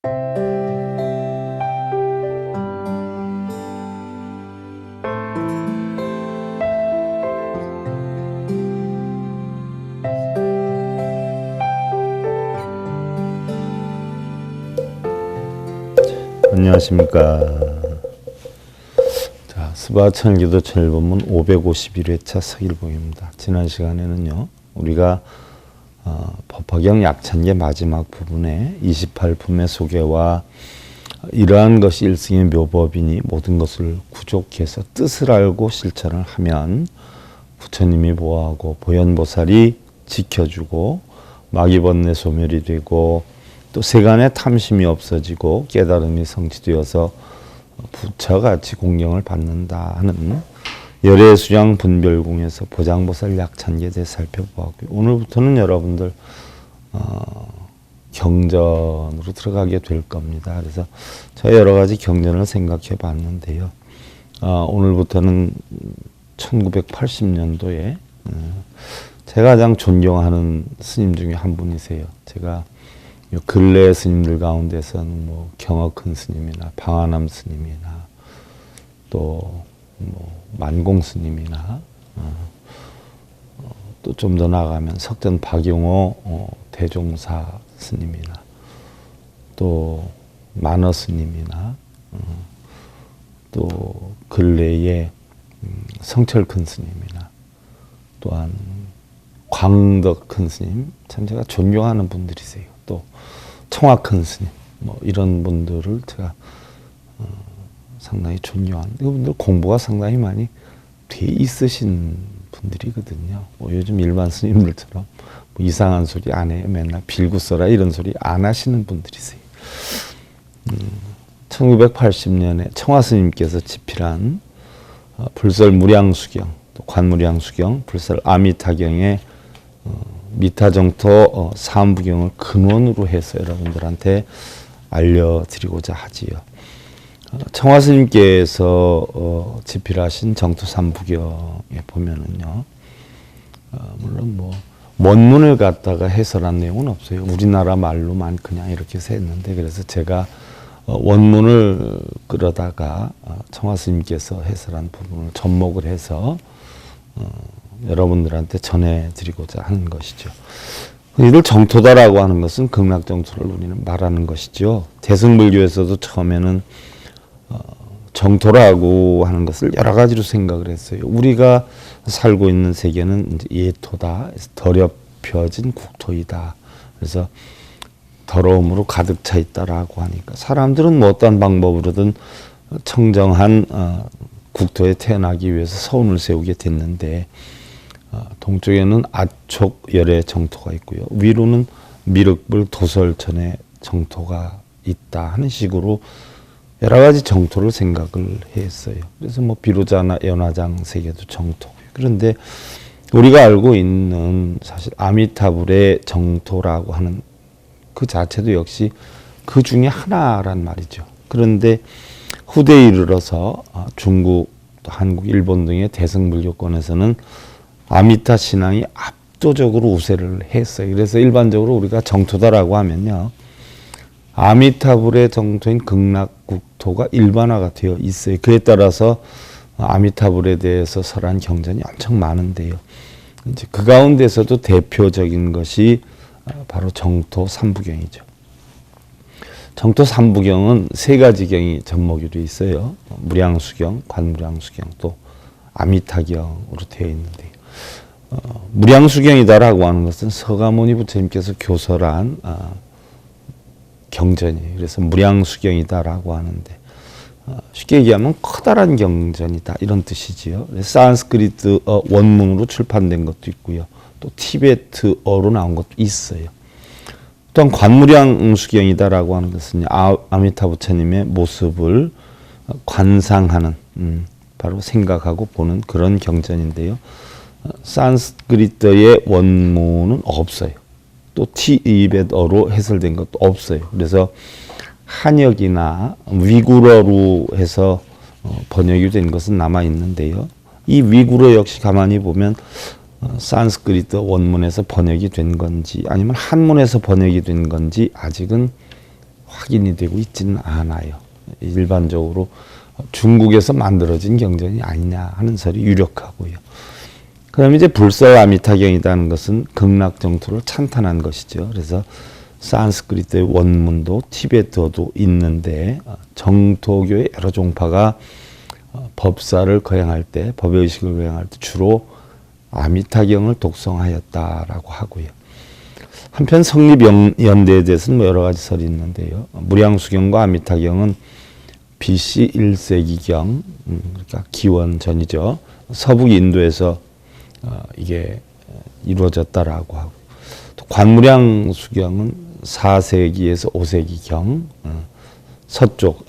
안녕하십니까. 자, 스바천기도 천일본문 551회차 서일봉입니다. 지난 시간에는요, 우리가 법화경 약찬계 마지막 부분에 28품의 소개와 이러한 것이 일승의 묘법이니 모든 것을 구족해서 뜻을 알고 실천을 하면 부처님이 보호하고 보현보살이 지켜주고 마귀번뇌 소멸이 되고 또 세간의 탐심이 없어지고 깨달음이 성취되어서 부처같이 공경을 받는다 하는 열애수량 분별공에서 보장보살 약찬계에 대해 살펴보았고요. 오늘부터는 여러분들 경전으로 들어가게 될 겁니다. 그래서 저희 여러 가지 경전을 생각해 봤는데요. 오늘부터는 1980년도에 제가 가장 존경하는 스님 중에 한 분이세요. 제가 근래 스님들 가운데서는 뭐 경어큰 스님이나 방아남 스님이나 또 뭐 만공 스님이나 또 좀 더 나가면 석전 박용호 대종사 스님이나 또 만어 스님이나 또 근래에 성철 큰 스님이나 또한 광덕 큰 스님, 참 제가 존경하는 분들이세요. 또 청화 큰 스님, 뭐 이런 분들을 제가 상당히 존경하는, 이분들 공부가 상당히 많이 돼 있으신 분들이거든요. 뭐 요즘 일반 스님들처럼 뭐 이상한 소리 안 해요. 맨날 빌고 써라 이런 소리 안 하시는 분들이세요. 1980년에 청화 스님께서 집필한 불설 무량수경, 또 관무량수경, 불설 아미타경의 미타정토 삼부경을 근원으로 해서 여러분들한테 알려드리고자 하지요. 청화 스님께서 집필하신 정토 삼부경에 보면은요, 물론 뭐 원문을 갖다가 해설한 내용은 없어요. 우리나라 말로만 그냥 이렇게 해서 했는데, 그래서 제가 원문을 끌어다가 청화 스님께서 해설한 부분을 접목을 해서 여러분들한테 전해드리고자 하는 것이죠. 이를 정토다라고 하는 것은 극락정토를 우리는 말하는 것이죠. 대승불교에서도 처음에는 정토라고 하는 것을 여러 가지로 생각을 했어요. 우리가 살고 있는 세계는 이제 예토다, 더럽혀진 국토이다. 그래서 더러움으로 가득 차 있다라고 하니까 사람들은 뭐 어떤 방법으로든 청정한 국토에 태어나기 위해서 서운을 세우게 됐는데, 동쪽에는 아촉 열의 정토가 있고요. 위로는 미륵불 도설천의 정토가 있다 하는 식으로 여러 가지 정토를 생각을 했어요. 그래서 뭐 비로자나 연화장 세계도 정토고요. 그런데 우리가 알고 있는 사실 아미타불의 정토라고 하는 그 자체도 역시 그 중에 하나란 말이죠. 그런데 후대에 이르러서 중국, 한국, 일본 등의 대승불교권에서는 아미타 신앙이 압도적으로 우세를 했어요. 그래서 일반적으로 우리가 정토다라고 하면요, 아미타불의 정토인 극락국토가 일반화가 되어 있어요. 그에 따라서 아미타불에 대해서 설한 경전이 엄청 많은데요. 이제 그 가운데서도 대표적인 것이 바로 정토 삼부경이죠. 정토 삼부경은 세 가지 경이 접목이 되어 있어요. 무량수경, 관무량수경, 또 아미타경으로 되어 있는데요. 무량수경이다라고 하는 것은 서가모니 부처님께서 교설한 경전이에요. 그래서 무량수경이다라고 하는데, 쉽게 얘기하면 커다란 경전이다 이런 뜻이지요. 산스크리트 원문으로 출판된 것도 있고요. 또 티베트어로 나온 것도 있어요. 또한 관무량수경이다라고 하는 것은 아미타 부처님의 모습을 관상하는, 바로 생각하고 보는 그런 경전인데요. 산스크리트의 원문은 없어요. 또 티베트어로 해설된 것도 없어요. 그래서 한역이나 위구르어로 해서 번역이 된 것은 남아 있는데요. 이 위구르 역시 가만히 보면 산스크리트 원문에서 번역이 된 건지 아니면 한문에서 번역이 된 건지 아직은 확인이 되고 있지는 않아요. 일반적으로 중국에서 만들어진 경전이 아니냐 하는 설이 유력하고요. 그다음에 이제 불사의 아미타경이라는 것은 극락정토를 찬탄한 것이죠. 그래서 산스크리트의 원문도 티베트어도 있는데 정토교의 여러 종파가 법사를 거행할 때, 법의 의식을 거행할 때 주로 아미타경을 독송하였다라고 하고요. 한편 성립연대에 대해서는 뭐 여러 가지 설이 있는데요. 무량수경과 아미타경은 BC 1세기경, 그러니까 기원 전이죠. 서북 인도에서 이게 이루어졌다라고 하고, 또 관무량수경은 4세기에서 5세기경, 서쪽,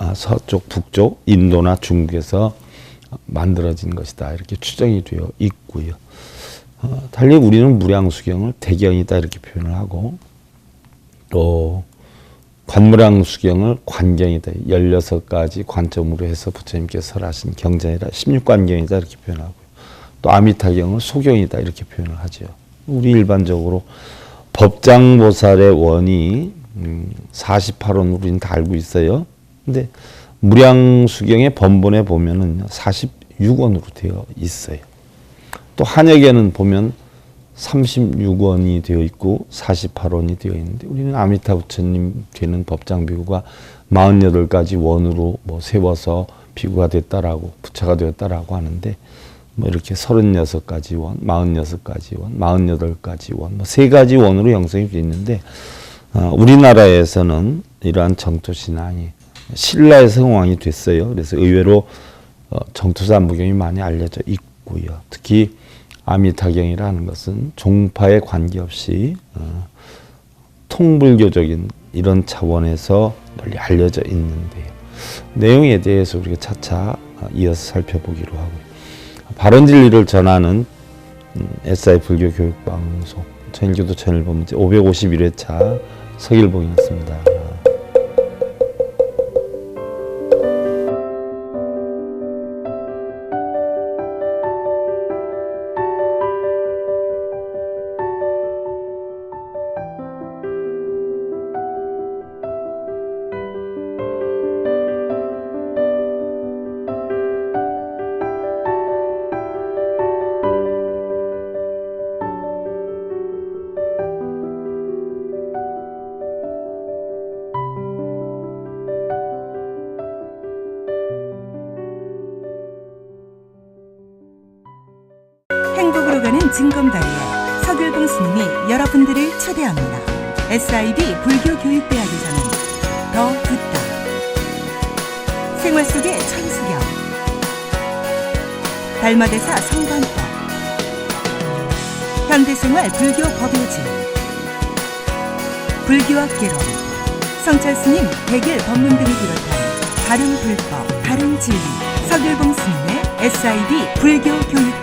북쪽, 인도나 중국에서 만들어진 것이다. 이렇게 추정이 되어 있고요. 달리 우리는 무량수경을 대경이다 이렇게 표현을 하고, 또 관무량수경을 관경이다. 16가지 관점으로 해서 부처님께서 설하신 경전이라 16관경이다 이렇게 표현하고요. 또 아미타경을 소경이다 이렇게 표현을 하죠. 우리 일반적으로 법장보살의 원이 48원으로 우리는 다 알고 있어요. 근데 무량수경의 번본에 보면은 46원으로 되어 있어요. 또 한역에는 보면 36원이 되어 있고 48원이 되어 있는데, 우리는 아미타 부처님 되는 법장 비구가 48가지 원으로 뭐 세워서 비구가 됐다라고, 부처가 되었다라고 하는데, 뭐 이렇게 36가지 원, 46가지 원, 48가지 원, 뭐 3가지 원으로 형성이 되어 있는데, 우리나라에서는 이러한 정토신앙이 신라의 성왕이 됐어요. 그래서 의외로 정토산부경이 많이 알려져 있고요. 특히 아미타경이라는 것은 종파에 관계없이 통불교적인 이런 차원에서 널리 알려져 있는데요. 내용에 대해서 우리가 차차 이어서 살펴보기로 하고요. 바른 진리를 전하는 SI 불교 교육방송 천일교도 천일법문제 551회차 서길봉이었습니다. 행복으로 가는 징검다리에 서길봉 스님이 여러분들을 초대합니다. SIB 불교교육대학에서는 더 듣다, 생활 속의 천수경, 달마대사 성관법, 현대생활 불교 법요지, 불교학개론, 성찰스님 백일 법문 등을 비롯한 바른 불법, 바른 진리, 서길봉 스님의 SIB 불교교육